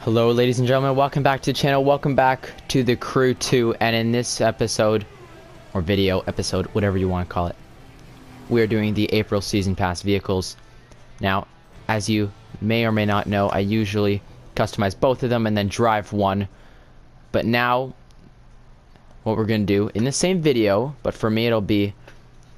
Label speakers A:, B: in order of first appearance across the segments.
A: Hello ladies and gentlemen, welcome back to the channel, welcome back to the Crew 2, and in this episode, or video episode, whatever you want to call it, we are doing the April Season Pass vehicles. Now, as you may or may not know, I usually customize both of them and then drive one, but now, what we're going to do, in the same video, but for me it'll be,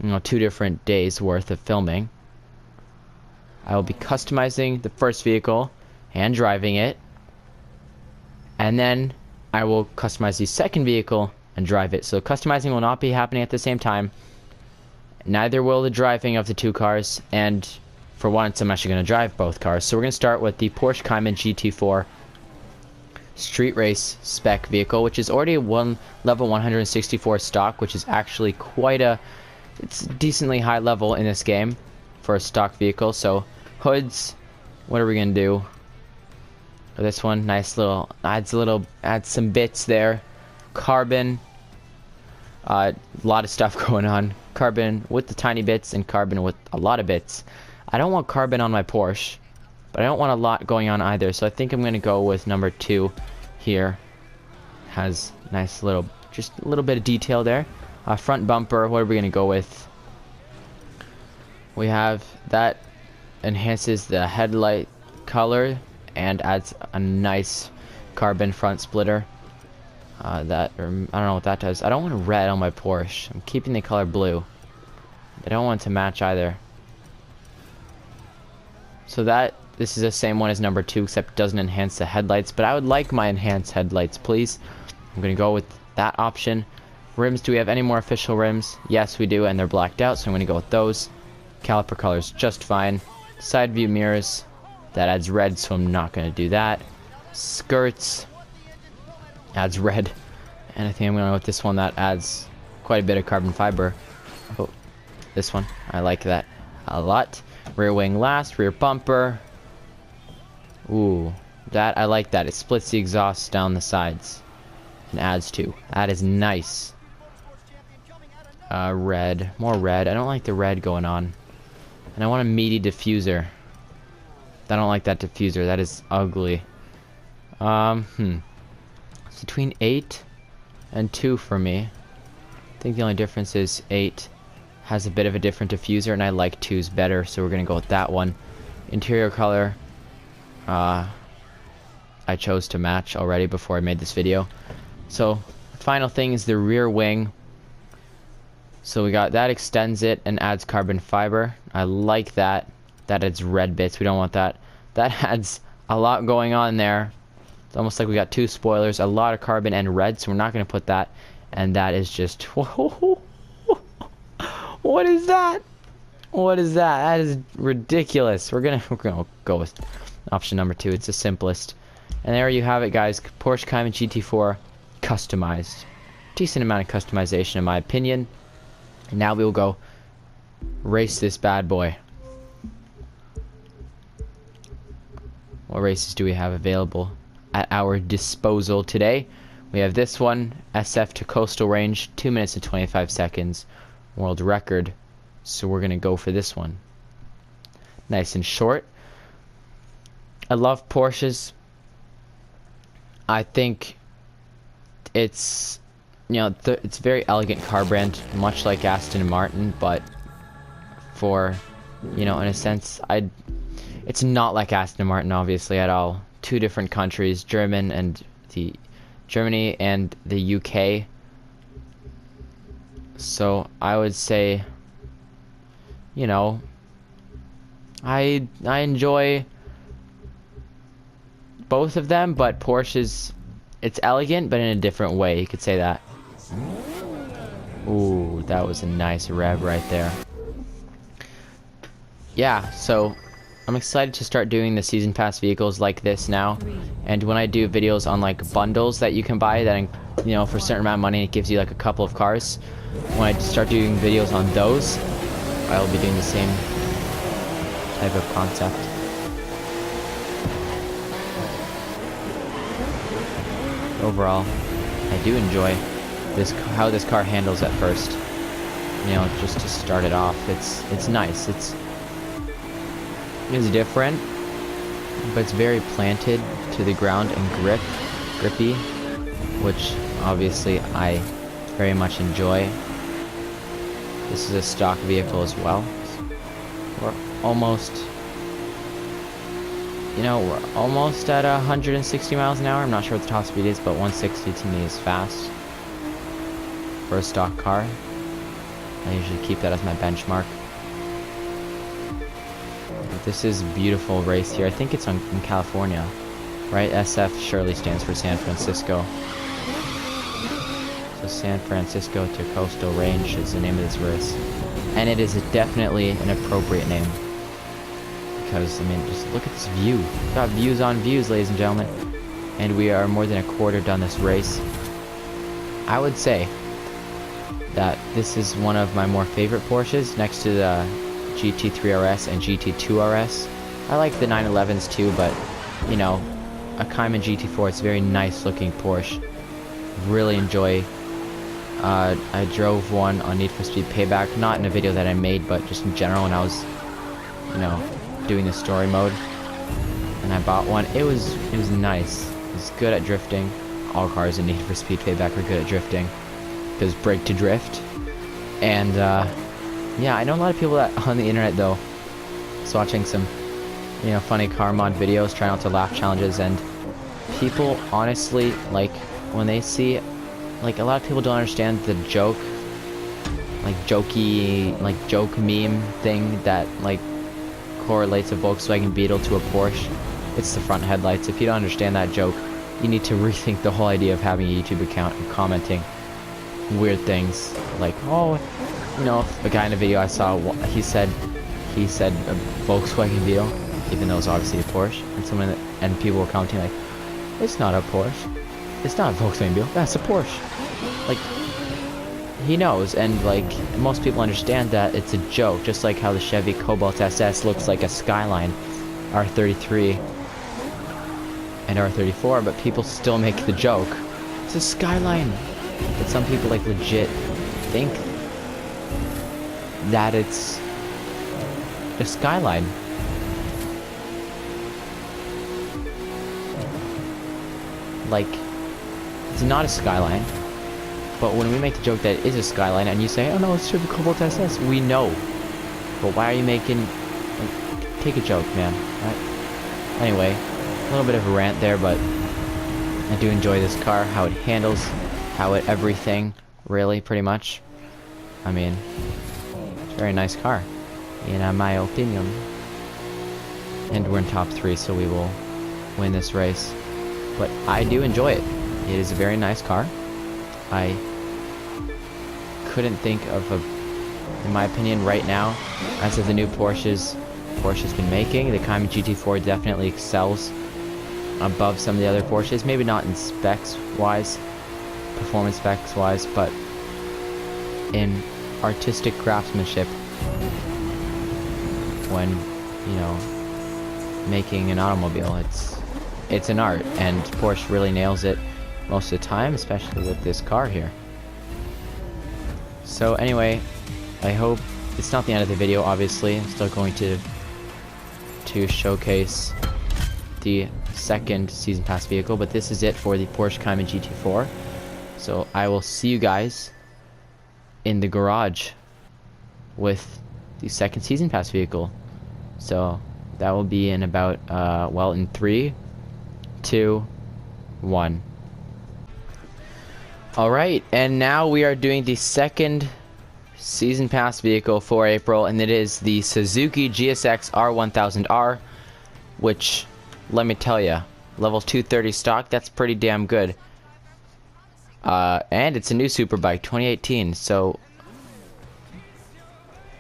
A: 2 different days worth of filming, I will be customizing the first vehicle and driving it. And then I will customize the second vehicle and drive it. So customizing will not be happening at the same time. Neither will the driving of the two cars. And for once, I'm actually going to drive both cars. So we're going to start with the Porsche Cayman GT4 street race spec vehicle, which is already level 164 stock, which is actually it's decently high level in this game for a stock vehicle. So hoods, what are we going to do? This one, nice little, adds some bits there. Carbon, a lot of stuff going on. Carbon with the tiny bits and carbon with a lot of bits. I don't want carbon on my Porsche, but I don't want a lot going on either. So I think I'm going to go with number 2 here. Has nice little, just a little bit of detail there. Front bumper, what are we going to go with? We have that enhances the headlight color and adds a nice carbon front splitter. I don't know what that does. I don't want red on my Porsche. I'm keeping the color blue. I don't want it to match either. So this is the same one as number 2, except it doesn't enhance the headlights. But I would like my enhanced headlights, please. I'm gonna go with that option. Rims, do we have any more official rims? Yes, we do, and they're blacked out, so I'm gonna go with those. Caliper colors just fine. Side view mirrors. That adds red, so I'm not going to do that. Skirts adds red. And I think I'm going to go with this one that adds quite a bit of carbon fiber. Oh, this one. I like that a lot. Rear wing last, rear bumper. Ooh, I like that. It splits the exhaust down the sides and adds 2. That is nice. Red. More red. I don't like the red going on. And I want a meaty diffuser. I don't like that diffuser. That is ugly. It's between 8 and 2 for me. I think the only difference is 8 has a bit of a different diffuser, and I like 2's better, so we're gonna go with that one. Interior color, I chose to match already before I made this video. So the final thing is the rear wing. So we got that, extends it and adds carbon fiber. I like that. That adds red bits. We don't want that. That adds a lot going on there. It's almost like we got 2 spoilers, a lot of carbon and red, so we're not going to put that. And that is just... What is that? What is that? That is ridiculous. We're gonna go with option number 2. It's the simplest. And there you have it, guys. Porsche Cayman GT4 customized. Decent amount of customization in my opinion. And now we will go race this bad boy. What races do we have available at our disposal today? We have this one, SF to coastal range, 2 minutes and 25 seconds, world record. So we're gonna go for this one. Nice and short. I love Porsches. I think it's, it's very elegant car brand, much like Aston Martin, but for, in a sense, it's not like Aston Martin, obviously, at all. 2 different countries, Germany and the UK. So I would say, I enjoy both of them, but Porsche's, it's elegant, but in a different way. You could say that. Ooh, that was a nice rev right there. Yeah, so I'm excited to start doing the season pass vehicles like this now, and when I do videos on like bundles that you can buy that, for a certain amount of money it gives you like a couple of cars. When I start doing videos on those, I will be doing the same type of concept. Overall, I do enjoy how this car handles at first. Just to start it off, it's nice. It's different, but it's very planted to the ground and grippy, which obviously I very much enjoy. This is a stock vehicle as well. We're almost, you know, we're almost at 160 miles an hour. I'm not sure what the top speed is, but 160 to me is fast for a stock car. I usually keep that as my benchmark. But this is a beautiful race here. I think it's in California, right? SF surely stands for San Francisco. So San Francisco to Coastal Range is the name of this race. And it is definitely an appropriate name. Because, I mean, just look at this view. We've got views on views, ladies and gentlemen. And we are more than a quarter done this race. I would say that this is one of my more favorite Porsches, next to the GT3 RS and GT2 RS. I like the 911s too, but, you know, a Cayman GT4, it's a very nice looking Porsche. Really enjoy. I drove one on Need for Speed Payback, not in a video that I made, but just in general when I was, you know, doing the story mode. And I bought one. It was nice. It was good at drifting. All cars in Need for Speed Payback are good at drifting, because brake to drift. And yeah, I know a lot of people that on the internet though, is watching some, you know, funny car mod videos, trying not to laugh challenges, and people honestly, like, when they see, like, a lot of people don't understand the joke, like joke meme thing that like correlates a Volkswagen Beetle to a Porsche. It's the front headlights. If you don't understand that joke, you need to rethink the whole idea of having a YouTube account and commenting weird things like, oh, you know, a guy in a video I saw, he said a Volkswagen Beetle, even though it was obviously a Porsche, and people were commenting like, it's not a Porsche, it's not a Volkswagen Beetle, that's a Porsche. Like, he knows, and like most people understand that it's a joke, just like how the Chevy Cobalt SS looks like a Skyline R33 and R34, but people still make the joke, it's a Skyline. But some people like legit think that it's a Skyline. Like, it's not a Skyline. But when we make the joke that it is a Skyline and you say, oh no, it's Chevy Cobalt SS, we know. But why are you making, like, take a joke, man. Right? Anyway, a little bit of a rant there, but I do enjoy this car, how it handles, how it everything, really, pretty much. I mean, it's a very nice car, in my opinion. And we're in top 3, so we will win this race. But I do enjoy it. It is a very nice car. I couldn't think of in my opinion, right now, as of the new Porsche's been making, the Cayman GT4 definitely excels above some of the other Porsches. Maybe not in specs-wise, performance specs-wise, but in artistic craftsmanship, when, you know, making an automobile, it's an art, and Porsche really nails it most of the time, especially with this car here. So anyway, I hope it's not the end of the video, obviously. I'm still going to showcase the second season pass vehicle, but this is it for the Porsche Cayman GT4. So I will see you guys in the garage with the second season pass vehicle. So that will be in about well, in 3, 2, 1. Alright, and now we are doing the second season pass vehicle for April, and it is the Suzuki GSX R1000R, which, let me tell ya, level 230 stock, that's pretty damn good. And it's a new superbike, 2018, so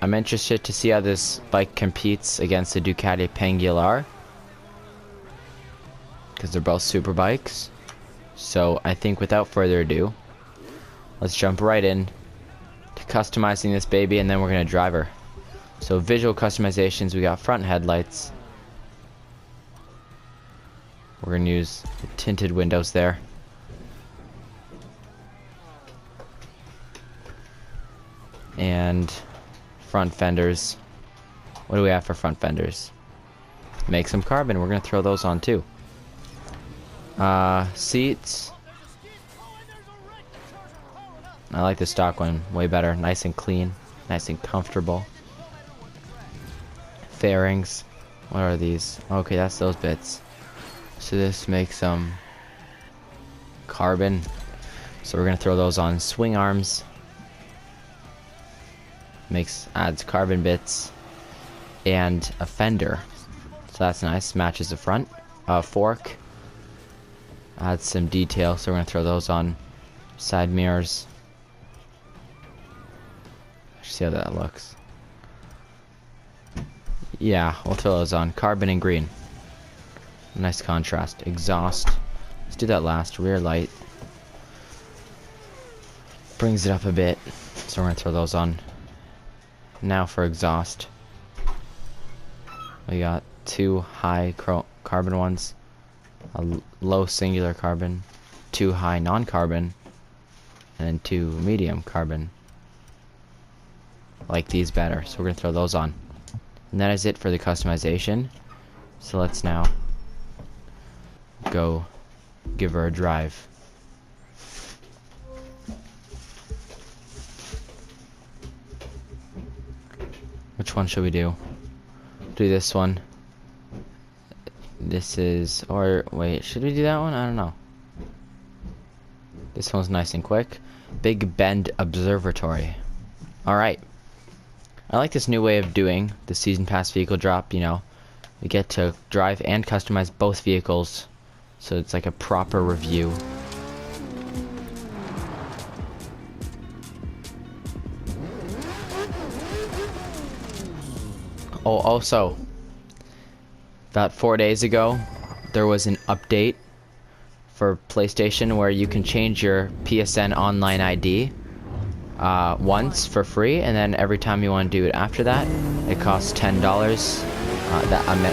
A: I'm interested to see how this bike competes against the Ducati Panigale, because they're both superbikes. So I think without further ado, let's jump right in to customizing this baby, and then we're going to drive her. So visual customizations, we got front headlights. We're going to use the tinted windows there. And front fenders. What do we have for front fenders? Make some carbon, we're going to throw those on too. Seats. I like the stock one way better. Nice and clean. Nice and comfortable. Fairings. What are these? Okay, that's those bits. So this makes some carbon. So we're gonna throw those on. Swing arms. Adds carbon bits. And a fender. So that's nice. Matches the front. Fork. Adds some detail. So we're gonna throw those on. Side mirrors. See how that looks. Yeah, we'll throw those on. Carbon and green. Nice contrast. Exhaust. Let's do that last. Rear light. Brings it up a bit. So we're gonna throw those on. Now for exhaust. We got two high carbon ones. A low singular carbon. Two high non-carbon. And then two medium carbon. Like these better, so we're gonna throw those on. And that is it for the customization. So let's now go give her a drive. Which one should we do? Do this one. This is, or wait, should we do that one? I don't know. This one's nice and quick. Big Bend Observatory. Alright. I like this new way of doing the season pass vehicle drop. You know, we get to drive and customize both vehicles, so it's like a proper review. Oh, also, about 4 days ago, there was an update for PlayStation where you can change your PSN online ID once for free, and then every time you want to do it after that, it costs $10.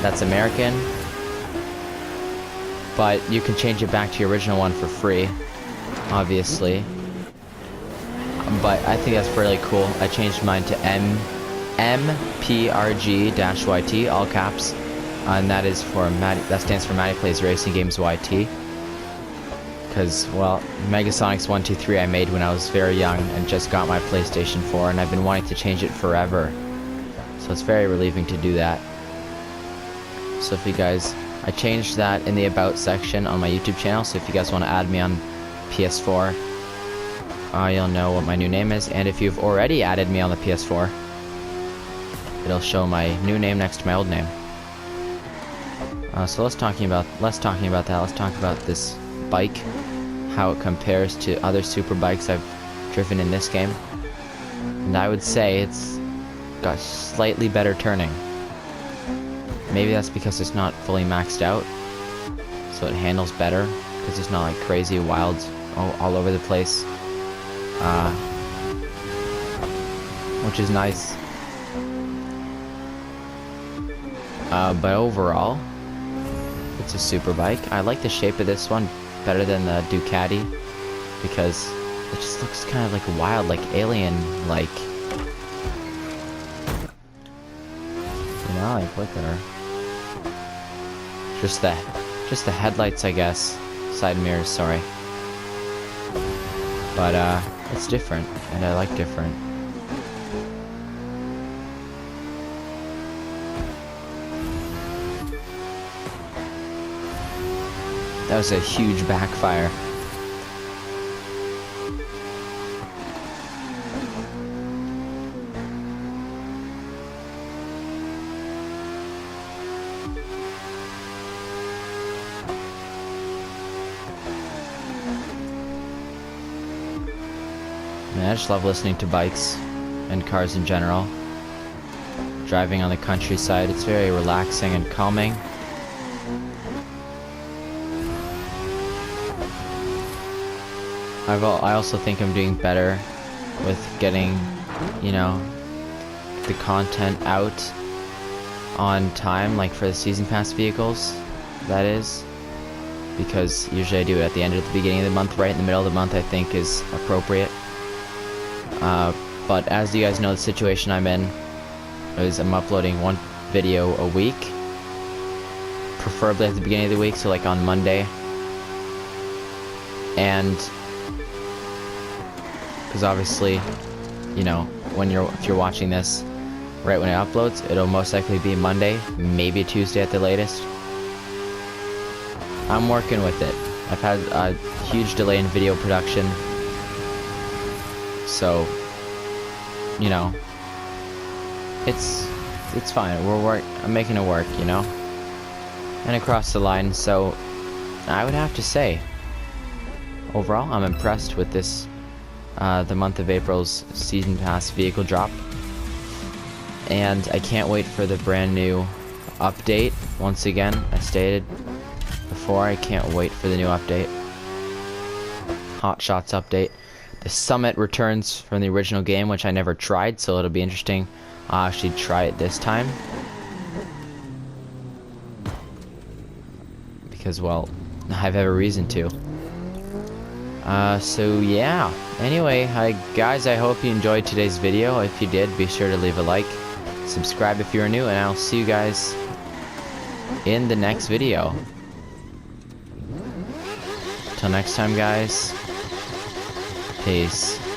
A: That's American, but you can change it back to your original one for free, obviously. But I think that's really cool. I changed mine to MPRG-YT, all caps, and that is for that stands for Maddie Plays Racing Games YT. Because, well, Megasonics 1, 2, 3 I made when I was very young and just got my PlayStation 4, and I've been wanting to change it forever. So it's very relieving to do that. So if you guys, I changed that in the About section on my YouTube channel, so if you guys want to add me on PS4, you'll know what my new name is. And if you've already added me on the PS4, it'll show my new name next to my old name. So let's talk about that. Let's talk about this bike, how it compares to other super bikes I've driven in this game. And I would say it's got slightly better turning. Maybe that's because it's not fully maxed out, so it handles better, because it's not like crazy wild all over the place, which is nice. But overall, it's a super bike. I like the shape of this one better than the Ducati, because it just looks kind of like wild, like alien-like. You know, like, look at her. Just the headlights, I guess. Side mirrors, sorry. But, it's different, and I like different. That was a huge backfire. Man, I just love listening to bikes and cars in general. Driving on the countryside, it's very relaxing and calming. I also think I'm doing better with getting, you know, the content out on time, like for the season pass vehicles, that is. Because usually I do it at the end or the beginning of the month, right in the middle of the month I think is appropriate. But as you guys know, the situation I'm in is I'm uploading one video a week, preferably at the beginning of the week, so like on Monday, and because obviously, you know, if you're watching this right when it uploads, it'll most likely be Monday, maybe Tuesday at the latest. I'm working with it. I've had a huge delay in video production, so you know, it's fine. I'm making it work, you know, and across the line. So I would have to say, overall, I'm impressed with this, the month of April's Season Pass vehicle drop. And I can't wait for the brand new update. Once again, I stated before, I can't wait for the new update. Hot Shots update. The Summit returns from the original game, which I never tried, so it'll be interesting. I'll actually try it this time. Because, well, I have every reason to. So yeah. Anyway, guys, I hope you enjoyed today's video. If you did, be sure to leave a like. Subscribe if you're new, and I'll see you guys in the next video. Till next time, guys. Peace.